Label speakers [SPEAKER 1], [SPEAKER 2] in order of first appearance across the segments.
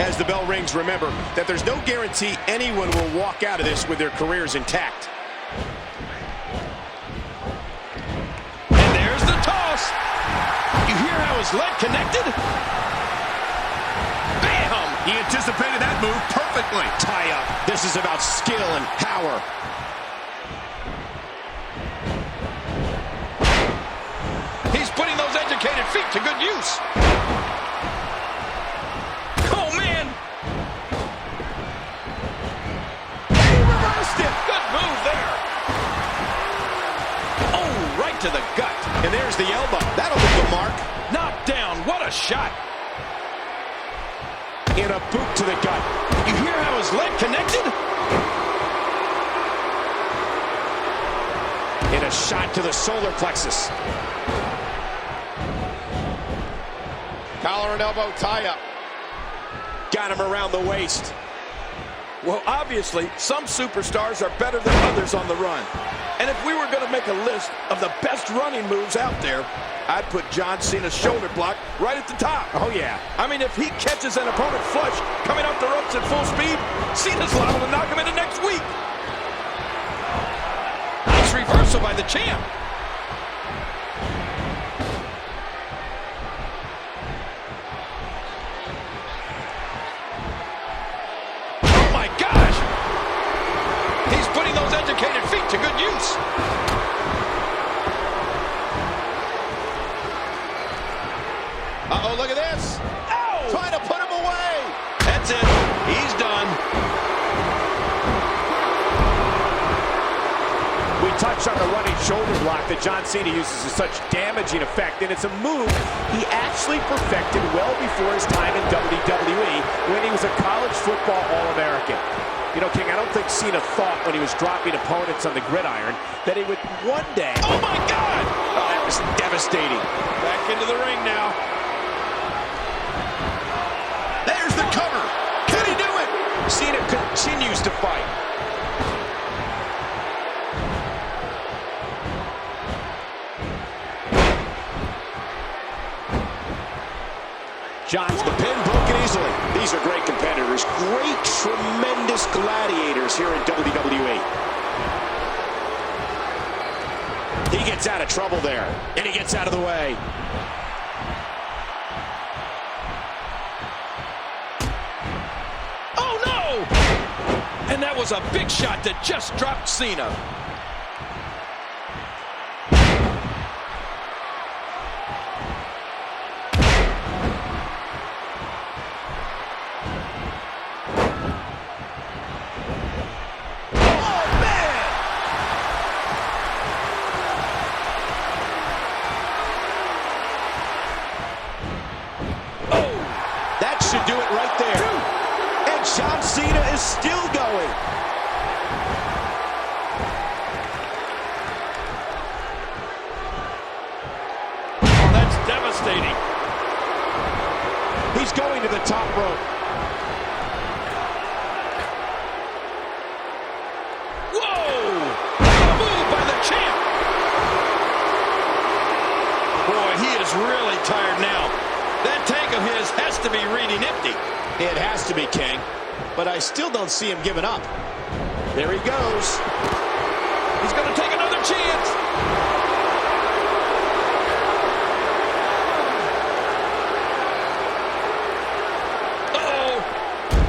[SPEAKER 1] As the bell rings, remember that there's no guarantee anyone will walk out of this with their careers intact.
[SPEAKER 2] And there's the toss. You hear how his leg connected? Bam!
[SPEAKER 1] He anticipated that move perfectly. Tie up. This is about skill and power.
[SPEAKER 2] He's putting those educated feet to good use. Oh, man.
[SPEAKER 1] He reversed it.
[SPEAKER 2] Good move there. Oh, right to the gut.
[SPEAKER 1] And there's the elbow. That'll leave the mark.
[SPEAKER 2] Knocked down. What a shot.
[SPEAKER 1] In a boot to the gut.
[SPEAKER 2] You hear how his leg connected?
[SPEAKER 1] In a shot to the solar plexus. Collar and elbow tie-up. Got him around the waist.
[SPEAKER 2] Well, obviously, some superstars are better than others on the run. And if we were going to make a list of the best running moves out there, I'd put John Cena's shoulder block right at the top.
[SPEAKER 1] Oh, yeah.
[SPEAKER 2] I mean, if he catches an opponent flush coming up the ropes at full speed, Cena's liable to knock him into next week. Nice reversal by the champ. Oh, my gosh. He's putting those educated feet to good use.
[SPEAKER 1] Uh-oh, look at this.
[SPEAKER 2] Oh!
[SPEAKER 1] Trying to put him away.
[SPEAKER 2] That's it. He's done.
[SPEAKER 1] We touched on the running shoulder block that John Cena uses with such damaging effect, and it's a move he actually perfected well before his time in WWE when he was a college football All-American. You know, King, I don't think Cena thought when he was dropping opponents on the gridiron that he would one day...
[SPEAKER 2] Oh, my God!
[SPEAKER 1] Oh, that was devastating.
[SPEAKER 2] Back into the ring now.
[SPEAKER 1] There's the cover. Can he do it? Cena continues to fight. John's the pin broken easily. These are great competitors. Great, tremendous gladiators here in WWE. He gets out of trouble there. And he gets out of the way.
[SPEAKER 2] And that was a big shot that just dropped Cena. Oh, man!
[SPEAKER 1] Oh, that should do it right there. And John Cena is still going.
[SPEAKER 2] Oh, that's devastating.
[SPEAKER 1] He's going to the top rope.
[SPEAKER 2] Whoa! What a move by the champ. Boy, he is really tired now. That tank of his has to be reading empty.
[SPEAKER 1] It has to be, King. But I still don't see him giving up. There he goes.
[SPEAKER 2] He's going to take another chance. Uh-oh.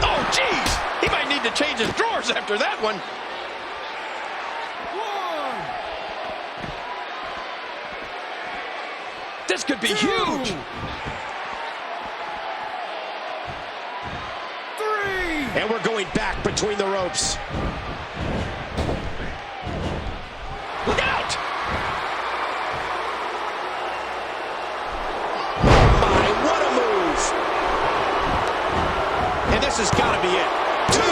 [SPEAKER 2] Oh, geez. He might need to change his drawers after that one. This could be huge.
[SPEAKER 1] And we're going back between the ropes.
[SPEAKER 2] Look out!
[SPEAKER 1] Oh my, what a move! And this has got to be it. 2,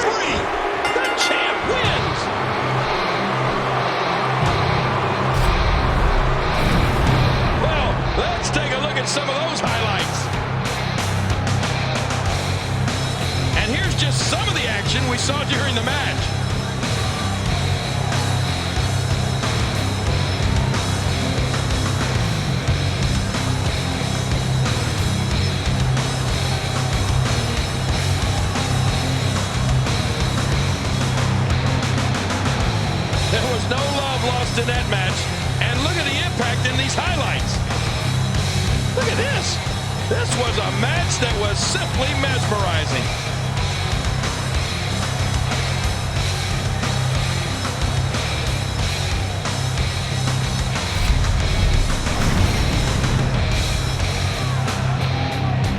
[SPEAKER 1] 3.
[SPEAKER 2] The champ wins! Well, let's take a look at some of those highlights. And here's just some of the action we saw during the match. was no love lost in that match. And look at the impact in these highlights. Look at this. This was a match that was simply mesmerizing.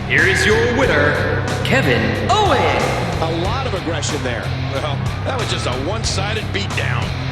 [SPEAKER 3] Here is your winner, Kevin Owens.
[SPEAKER 1] A lot of aggression there.
[SPEAKER 2] Well, that was just a one-sided beatdown.